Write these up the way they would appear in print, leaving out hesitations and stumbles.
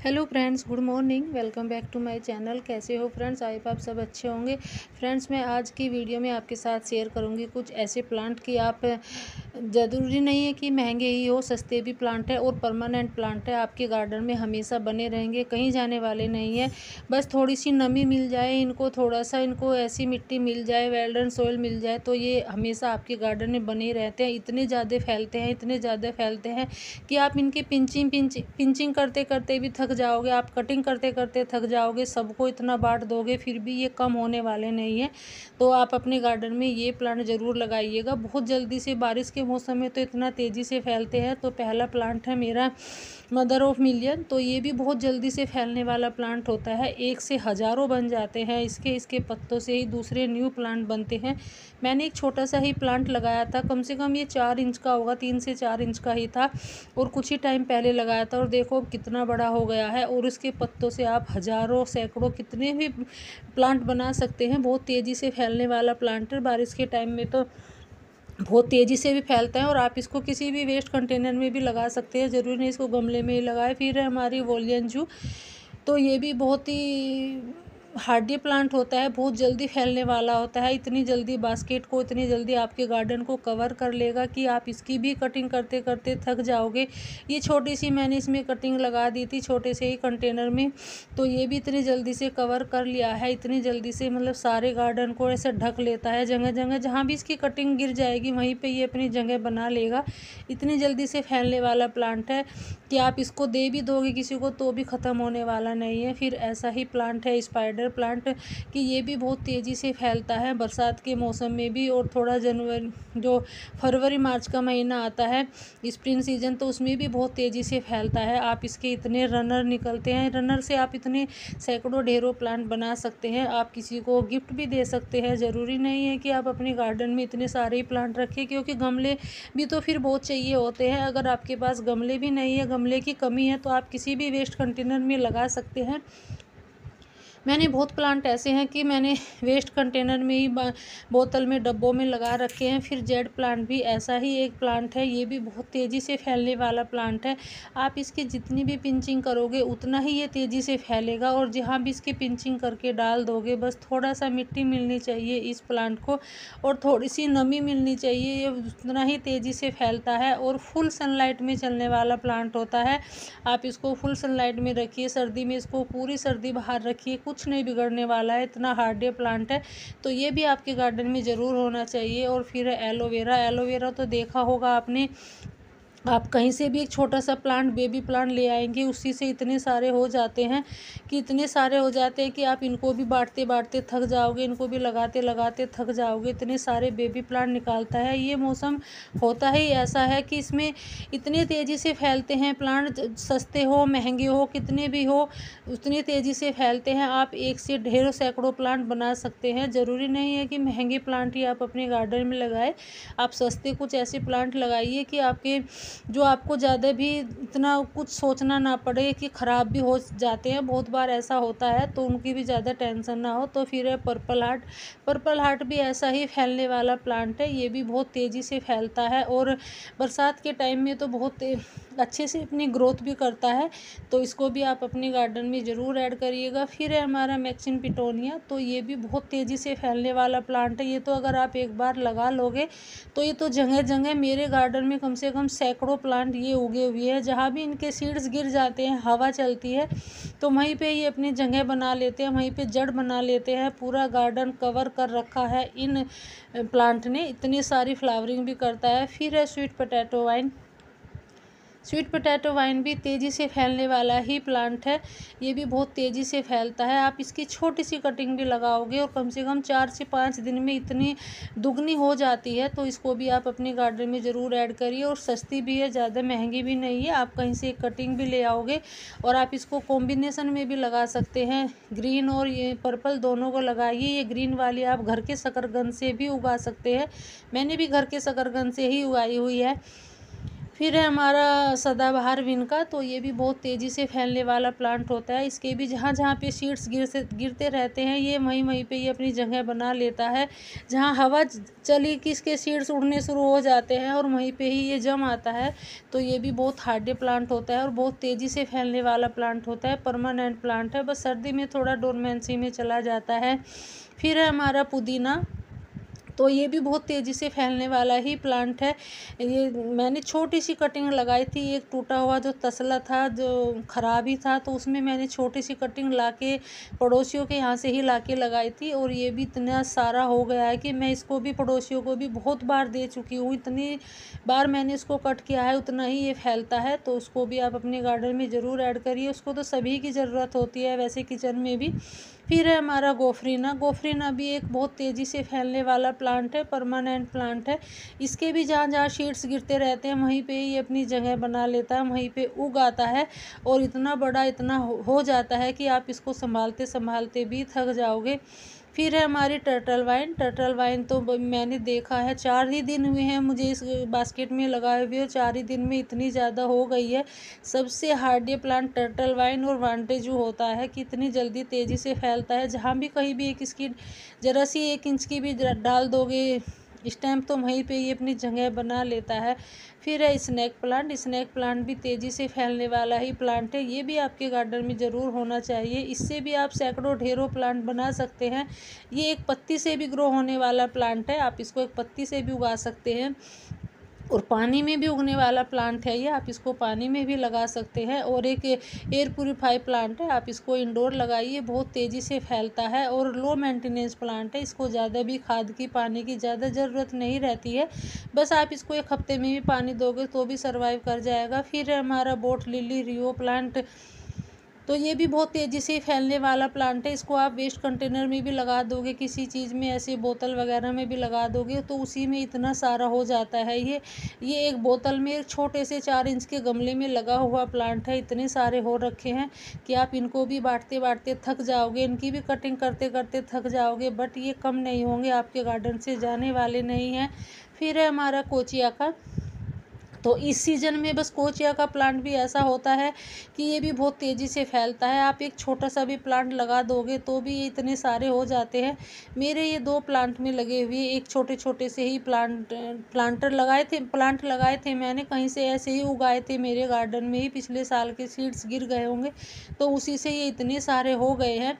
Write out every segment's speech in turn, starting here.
Hello friends, good morning. Welcome back to my channel. कैसे हो friends? I hope आप सब अच्छे होंगे। फ्रेंड्स, मैं आज की वीडियो में आपके साथ शेयर करूंगी कुछ ऐसे प्लांट कि आप ज़रूरी नहीं है कि महंगे ही हो, सस्ते भी प्लांट है और परमानेंट प्लांट है, आपके गार्डन में हमेशा बने रहेंगे, कहीं जाने वाले नहीं है। बस थोड़ी सी नमी मिल जाए इनको, थोड़ा सा इनको ऐसी मिट्टी मिल जाए, वेल डन सोइल मिल जाए, तो ये हमेशा आपके गार्डन में बने रहते हैं। इतने ज़्यादा फैलते हैं कि आप इनकी पिंचिंग करते करते भी थक जाओगे, आप कटिंग करते करते थक जाओगे, सबको इतना बांट दोगे फिर भी ये कम होने वाले नहीं है। तो आप अपने गार्डन में ये प्लांट ज़रूर लगाइएगा। बहुत जल्दी से, बारिश के मौसम में तो इतना तेज़ी से फैलते हैं। तो पहला प्लांट है मेरा मदर ऑफ मिलियन। तो ये भी बहुत जल्दी से फैलने वाला प्लांट होता है, एक से हज़ारों बन जाते हैं इसके पत्तों से ही दूसरे न्यू प्लांट बनते हैं। मैंने एक छोटा सा ही प्लांट लगाया था, कम से कम ये 4 इंच का होगा, 3 से 4 इंच का ही था और कुछ ही टाइम पहले लगाया था और देखो अब कितना बड़ा हो गया है। और इसके पत्तों से आप हज़ारों, सैकड़ों, कितने भी प्लांट बना सकते हैं। बहुत तेज़ी से फैलने वाला प्लांट है, बारिश के टाइम में तो बहुत तेज़ी से भी फैलता है। और आप इसको किसी भी वेस्ट कंटेनर में भी लगा सकते हैं, ज़रूरी नहीं इसको गमले में ही लगाए। फिर है हमारी वोलियनजू। तो ये भी बहुत ही हार्डी प्लांट होता है, बहुत जल्दी फैलने वाला होता है। इतनी जल्दी बास्केट को, इतनी जल्दी आपके गार्डन को कवर कर लेगा कि आप इसकी भी कटिंग करते करते थक जाओगे। ये छोटी सी मैंने इसमें कटिंग लगा दी थी छोटे से ही कंटेनर में, तो ये भी इतनी जल्दी से कवर कर लिया है। इतनी जल्दी से मतलब सारे गार्डन को ऐसे ढक लेता है, जगह जगह जहाँ भी इसकी कटिंग गिर जाएगी वहीं पर ये अपनी जगह बना लेगा। इतनी जल्दी से फैलने वाला प्लांट है कि आप इसको दे भी दोगे किसी को तो भी ख़त्म होने वाला नहीं है। फिर ऐसा ही प्लांट है स्पाइडर प्लांट, कि ये भी बहुत तेज़ी से फैलता है बरसात के मौसम में भी। और थोड़ा जनवरी, जो फरवरी मार्च का महीना आता है, स्प्रिंग सीजन, तो उसमें भी बहुत तेज़ी से फैलता है। आप इसके इतने रनर निकलते हैं, रनर से आप इतने सैकड़ों ढेरों प्लांट बना सकते हैं। आप किसी को गिफ्ट भी दे सकते हैं। ज़रूरी नहीं है कि आप अपने गार्डन में इतने सारे ही प्लांट रखें, क्योंकि गमले भी तो फिर बहुत चाहिए होते हैं। अगर आपके पास गमले भी नहीं है, गमले की कमी है, तो आप किसी भी वेस्ट कंटेनर में लगा सकते हैं। मैंने बहुत प्लांट ऐसे हैं कि मैंने वेस्ट कंटेनर में ही बोतल में, डब्बों में लगा रखे हैं। फिर जेड प्लांट भी ऐसा ही एक प्लांट है, ये भी बहुत तेज़ी से फैलने वाला प्लांट है। आप इसकी जितनी भी पिंचिंग करोगे उतना ही ये तेज़ी से फैलेगा। और जहाँ भी इसकी पिंचिंग करके डाल दोगे, बस थोड़ा सा मिट्टी मिलनी चाहिए इस प्लांट को और थोड़ी सी नमी मिलनी चाहिए, ये उतना ही तेज़ी से फैलता है। और फुल सनलाइट में चलने वाला प्लांट होता है। आप इसको फुल सनलाइट में रखिए, सर्दी में इसको पूरी सर्दी बाहर रखिए, कुछ नहीं बिगड़ने वाला है, इतना हार्डी प्लांट है। तो ये भी आपके गार्डन में ज़रूर होना चाहिए। और फिर एलोवेरा। एलोवेरा तो देखा होगा आपने, आप कहीं से भी एक छोटा सा प्लांट, बेबी प्लांट ले आएंगे, उसी से इतने सारे हो जाते हैं कि इतने सारे हो जाते हैं कि आप इनको भी बांटते बांटते थक जाओगे, इनको भी लगाते लगाते थक जाओगे। इतने सारे बेबी प्लांट निकालता है। ये मौसम होता ही ऐसा है कि इसमें इतने तेज़ी से फैलते हैं प्लांट, सस्ते हो महंगे हो कितने भी हो, उतनी तेज़ी से फैलते हैं। आप एक से ढेरों सैकड़ों प्लांट बना सकते हैं। ज़रूरी नहीं है कि महंगे प्लांट ही आप अपने गार्डन में लगाए, आप सस्ते कुछ ऐसे प्लांट लगाइए कि आपके, जो आपको ज़्यादा भी इतना कुछ सोचना ना पड़े कि ख़राब भी हो जाते हैं, बहुत बार ऐसा होता है, तो उनकी भी ज़्यादा टेंशन ना हो। तो फिर है पर्पल हार्ट। पर्पल हार्ट भी ऐसा ही फैलने वाला प्लांट है, ये भी बहुत तेज़ी से फैलता है और बरसात के टाइम में तो बहुत अच्छे से अपनी ग्रोथ भी करता है। तो इसको भी आप अपने गार्डन में ज़रूर ऐड करिएगा। फिर है हमारा मैक्सिन पिटोनिया। तो ये भी बहुत तेज़ी से फैलने वाला प्लांट है। ये तो अगर आप एक बार लगा लोगे तो ये तो जगह जगह, मेरे गार्डन में कम से कम सैकड़ों प्लांट ये उगे हुए हैं। जहाँ भी इनके सीड्स गिर जाते हैं, हवा चलती है, तो वहीं पे ये अपनी जगह बना लेते हैं, वहीं पे जड़ बना लेते हैं। पूरा गार्डन कवर कर रखा है इन प्लांट ने। इतनी सारी फ्लावरिंग भी करता है। फिर है sweet potato wine. Sweet potato wine भी तेज़ी से फैलने वाला ही प्लांट है, ये भी बहुत तेज़ी से फैलता है। आप इसकी छोटी सी कटिंग भी लगाओगे और कम से कम 4 से 5 दिन में इतनी दुगनी हो जाती है। तो इसको भी आप अपने गार्डन में ज़रूर ऐड करिए। और सस्ती भी है, ज़्यादा महंगी भी नहीं है। आप कहीं से एक कटिंग भी ले आओगे और आप इसको कॉम्बिनेशन में भी लगा सकते हैं। ग्रीन और ये पर्पल दोनों को लगाइए। ये ग्रीन वाली आप घर के शकरकंद से भी उगा सकते हैं, मैंने भी घर के शकरकंद से ही उगाई हुई है। फिर है हमारा सदाबहार विनका, तो ये भी बहुत तेज़ी से फैलने वाला प्लांट होता है। इसके भी जहाँ जहाँ पे सीड्स गिरते रहते हैं, ये वहीं वहीं पे ये अपनी जगह बना लेता है। जहाँ हवा चली कि इसके सीड्स उड़ने शुरू हो जाते हैं और वहीं पे ही ये जम आता है। तो ये भी बहुत हार्डी प्लांट होता है और बहुत तेज़ी से फैलने वाला प्लांट होता है। परमानेंट प्लांट है, बस सर्दी में थोड़ा डोरमेंसी में चला जाता है। फिर है हमारा पुदीना, तो ये भी बहुत तेज़ी से फैलने वाला ही प्लांट है। ये मैंने छोटी सी कटिंग लगाई थी, एक टूटा हुआ जो तसला था जो ख़राब ही था, तो उसमें मैंने छोटी सी कटिंग लाके पड़ोसियों के यहाँ से ही लाके लगाई थी और ये भी इतना सारा हो गया है कि मैं इसको भी पड़ोसियों को भी बहुत बार दे चुकी हूँ। इतनी बार मैंने इसको कट किया है उतना ही ये फैलता है, तो उसको भी आप अपने गार्डन में ज़रूर ऐड करिए। उसको तो सभी की ज़रूरत होती है वैसे किचन में भी। फिर है हमारा गोफरीना। गोफरीना भी एक बहुत तेज़ी से फैलने वाला प्लांट है, परमानेंट प्लांट है। इसके भी जहाँ जहाँ शीड्स गिरते रहते हैं वहीं पे ये अपनी जगह बना लेता है, वहीं पे उग आता है और इतना बड़ा इतना हो जाता है कि आप इसको संभालते संभालते भी थक जाओगे। फिर है हमारी टर्टल वाइन। टर्टल वाइन तो मैंने देखा है 4 ही दिन हुए हैं मुझे इस बास्केट में लगाए हुए, 4 ही दिन में इतनी ज़्यादा हो गई है। सबसे हार्डी प्लांट टर्टल वाइन और वांटे जो होता है कि इतनी जल्दी तेज़ी से फैलता है। जहाँ भी कहीं भी एक इसकी ज़रा सी 1 इंच की भी डाल दोगे स्टैम्प, तो वहीं पे ये अपनी जगह बना लेता है। फिर है स्नैक प्लांट। स्नैक प्लांट भी तेज़ी से फैलने वाला ही प्लांट है, ये भी आपके गार्डन में ज़रूर होना चाहिए। इससे भी आप सैकड़ों ढेरों प्लांट बना सकते हैं। ये एक पत्ती से भी ग्रो होने वाला प्लांट है, आप इसको एक पत्ती से भी उगा सकते हैं और पानी में भी उगने वाला प्लांट है ये, आप इसको पानी में भी लगा सकते हैं। और एक एयर प्यूरीफाई प्लांट है, आप इसको इंडोर लगाइए, बहुत तेज़ी से फैलता है और लो मेंटेनेंस प्लांट है। इसको ज़्यादा भी खाद की पानी की ज़्यादा ज़रूरत नहीं रहती है, बस आप इसको 1 हफ्ते में भी पानी दोगे तो भी सर्वाइव कर जाएगा। फिर है हमारा बोट लिली रियो प्लांट, तो ये भी बहुत तेज़ी से फैलने वाला प्लांट है। इसको आप वेस्ट कंटेनर में भी लगा दोगे, किसी चीज़ में ऐसे बोतल वगैरह में भी लगा दोगे तो उसी में इतना सारा हो जाता है। ये एक बोतल में एक छोटे से 4 इंच के गमले में लगा हुआ प्लांट है। इतने सारे हो रखे हैं कि आप इनको भी बांटते बांटते थक जाओगे, इनकी भी कटिंग करते करते थक जाओगे, बट ये कम नहीं होंगे, आपके गार्डन से जाने वाले नहीं हैं। फिर है हमारा कोचिया का, तो इस सीज़न में बस कोचिया का प्लांट भी ऐसा होता है कि ये भी बहुत तेज़ी से फैलता है। आप एक छोटा सा भी प्लांट लगा दोगे तो भी ये इतने सारे हो जाते हैं। मेरे ये 2 प्लांट में लगे हुए, एक छोटे छोटे से ही प्लांट लगाए थे मैंने, कहीं से ऐसे ही उगाए थे मेरे गार्डन में ही, पिछले साल के सीड्स गिर गए होंगे तो उसी से ये इतने सारे हो गए हैं।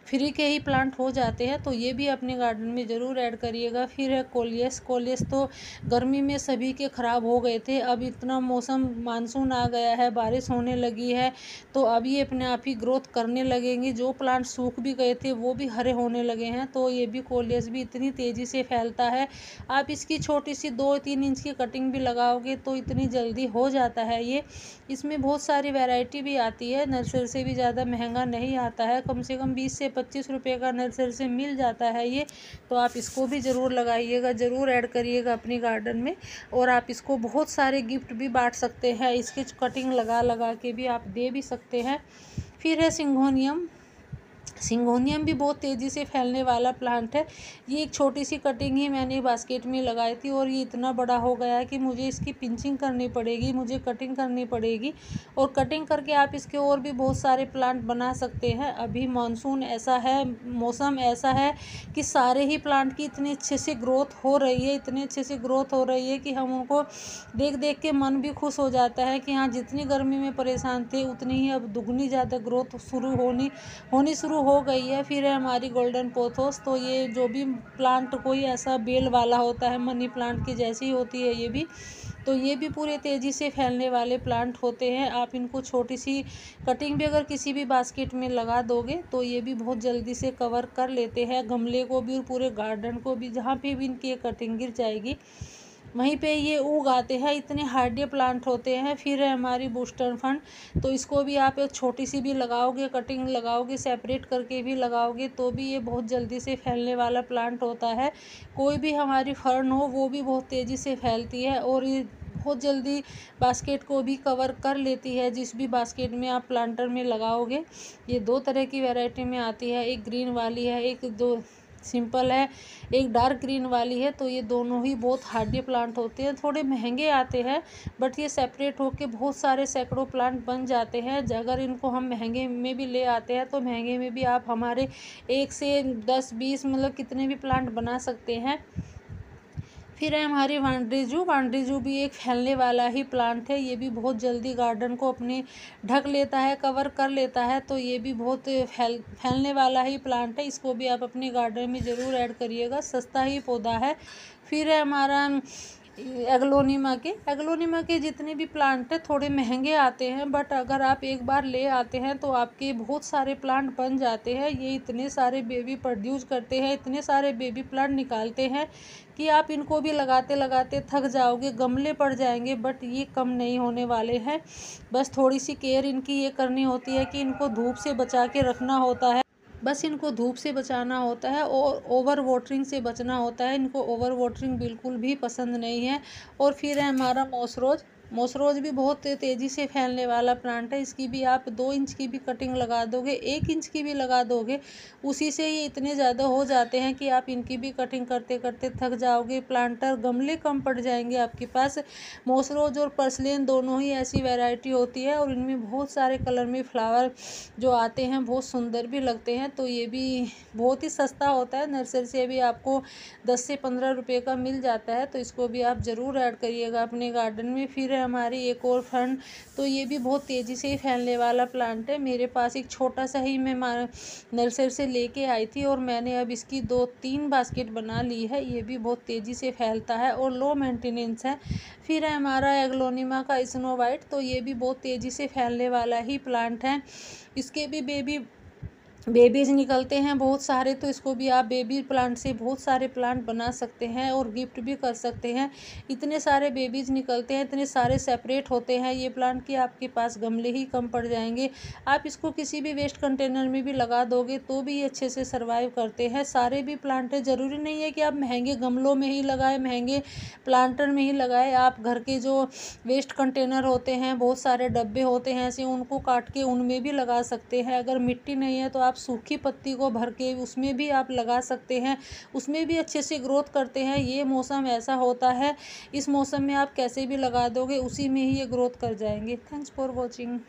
फ्री के ही प्लांट हो जाते हैं, तो ये भी अपने गार्डन में ज़रूर ऐड करिएगा। फिर है कोलियस। कोलियस तो गर्मी में सभी के ख़राब हो गए थे, अब इतना मौसम मानसून आ गया है, बारिश होने लगी है, तो अब ये अपने आप ही ग्रोथ करने लगेंगे। जो प्लांट सूख भी गए थे वो भी हरे होने लगे हैं, तो ये भी कोलियस भी इतनी तेज़ी से फैलता है। आप इसकी छोटी सी 2-3 इंच की कटिंग भी लगाओगे तो इतनी जल्दी हो जाता है ये। इसमें बहुत सारी वैरायटी भी आती है, नर्सरी से भी ज़्यादा महंगा नहीं आता है, कम से कम 20 से 25 रुपये का नर्सरी से मिल जाता है ये। तो आप इसको भी ज़रूर लगाइएगा, ज़रूर ऐड करिएगा अपनी गार्डन में। और आप इसको बहुत सारे गिफ्ट भी बांट सकते हैं, इसकी कटिंग लगा लगा के भी आप दे भी सकते हैं। फिर है सिंगोनियम। सिंगोनियम भी बहुत तेज़ी से फैलने वाला प्लांट है। ये एक छोटी सी कटिंग ही मैंने बास्केट में लगाई थी और ये इतना बड़ा हो गया है कि मुझे इसकी पिंचिंग करनी पड़ेगी, मुझे कटिंग करनी पड़ेगी, और कटिंग करके आप इसके और भी बहुत सारे प्लांट बना सकते हैं। अभी मानसून ऐसा है, मौसम ऐसा है कि सारे ही प्लांट की इतनी अच्छे से ग्रोथ हो रही है, इतनी अच्छे से ग्रोथ हो रही है कि हम उनको देख देख के मन भी खुश हो जाता है कि हाँ, जितनी गर्मी में परेशान थे उतनी ही अब दुगनी ज़्यादा ग्रोथ होनी शुरू हो गई है। फिर है हमारी गोल्डन पोथोस। तो ये जो भी प्लांट कोई ऐसा बेल वाला होता है, मनी प्लांट की जैसी होती है ये भी, तो ये भी पूरे तेज़ी से फैलने वाले प्लांट होते हैं। आप इनको छोटी सी कटिंग भी अगर किसी भी बास्केट में लगा दोगे तो ये भी बहुत जल्दी से कवर कर लेते हैं गमले को भी और पूरे गार्डन को भी, जहाँ पे भी इनकी कटिंग गिर जाएगी वहीं पे ये उग आते हैं, इतने हार्डी प्लांट होते हैं। फिर है हमारी बूस्टर फंड। तो इसको भी आप एक छोटी सी भी लगाओगे, कटिंग लगाओगे, सेपरेट करके भी लगाओगे तो भी ये बहुत जल्दी से फैलने वाला प्लांट होता है। कोई भी हमारी फर्न हो वो भी बहुत तेज़ी से फैलती है और ये बहुत जल्दी बास्केट को भी कवर कर लेती है, जिस भी बास्केट में आप प्लांटर में लगाओगे। ये 2 तरह की वैरायटी में आती है, एक ग्रीन वाली है, एक दो सिंपल है, एक डार्क ग्रीन वाली है। तो ये दोनों ही बहुत हार्डी प्लांट होते हैं, थोड़े महंगे आते हैं, बट ये सेपरेट होके बहुत सारे सैकड़ों प्लांट बन जाते हैं। अगर इनको हम महंगे में भी ले आते हैं तो महंगे में भी आप हमारे 1 से 10 20 मतलब कितने भी प्लांट बना सकते हैं। फिर है हमारी वांड्रेजू। वांड्रेजू भी एक फैलने वाला ही प्लांट है, ये भी बहुत जल्दी गार्डन को अपने ढक लेता है, कवर कर लेता है। तो ये भी बहुत फैलने वाला ही प्लांट है, इसको भी आप अपने गार्डन में ज़रूर ऐड करिएगा, सस्ता ही पौधा है। फिर है हमारा एग्लोनिमा के जितने भी प्लांट हैं थोड़े महंगे आते हैं, बट अगर आप एक बार ले आते हैं तो आपके बहुत सारे प्लांट बन जाते हैं। ये इतने सारे बेबी प्रोड्यूस करते हैं, इतने सारे बेबी प्लांट निकालते हैं कि आप इनको भी लगाते लगाते थक जाओगे, गमले पड़ जाएंगे, बट ये कम नहीं होने वाले हैं। बस थोड़ी सी केयर इनकी ये करनी होती है कि इनको धूप से बचा के रखना होता है, बस इनको धूप से बचाना होता है और ओवर वाटरिंग से बचना होता है। इनको ओवर वाटरिंग बिल्कुल भी पसंद नहीं है। और फिर है हमारा मोसरोज भी बहुत तेज़ी से फैलने वाला प्लांट है। इसकी भी आप 2 इंच की भी कटिंग लगा दोगे, 1 इंच की भी लगा दोगे, उसी से ये इतने ज़्यादा हो जाते हैं कि आप इनकी भी कटिंग करते करते थक जाओगे। प्लांटर गमले कम पड़ जाएंगे आपके पास। मोसरोज और पर्सलेन दोनों ही ऐसी वैरायटी होती है और इनमें बहुत सारे कलर में फ्लावर जो आते हैं, बहुत सुंदर भी लगते हैं। तो ये भी बहुत ही सस्ता होता है, नर्सरी से भी आपको 10 से 15 रुपये का मिल जाता है। तो इसको भी आप ज़रूर ऐड करिएगा अपने गार्डन में। फिर है हमारी एक और फंड, तो ये भी बहुत तेज़ी से ही फैलने वाला प्लांट है। मेरे पास एक छोटा सा ही मैं नर्सरी से लेके आई थी और मैंने अब इसकी 2-3 बास्केट बना ली है। ये भी बहुत तेज़ी से फैलता है और लो मेंटेनेंस है। फिर है हमारा एग्लोनिमा का स्नो वाइट, तो ये भी बहुत तेज़ी से फैलने वाला ही प्लांट है। इसके भी बेबीज निकलते हैं बहुत सारे, तो इसको भी आप बेबी प्लांट से बहुत सारे प्लांट बना सकते हैं और गिफ्ट भी कर सकते हैं। इतने सारे बेबीज निकलते हैं, इतने सारे सेपरेट होते हैं ये प्लांट कि आपके पास गमले ही कम पड़ जाएंगे। आप इसको किसी भी वेस्ट कंटेनर में भी लगा दोगे तो भी ये अच्छे से सर्वाइव करते हैं। सारे भी प्लांट है, ज़रूरी नहीं है कि आप महंगे गमलों में ही लगाए, महंगे प्लांटर में ही लगाए। आप घर के जो वेस्ट कंटेनर होते हैं, बहुत सारे डब्बे होते हैं ऐसे, उनको काट के उनमें भी लगा सकते हैं। अगर मिट्टी नहीं है तो आप सूखी पत्ती को भर के उसमें भी आप लगा सकते हैं, उसमें भी अच्छे से ग्रोथ करते हैं। ये मौसम ऐसा होता है, इस मौसम में आप कैसे भी लगा दोगे उसी में ही ये ग्रोथ कर जाएंगे। Thanks for watching.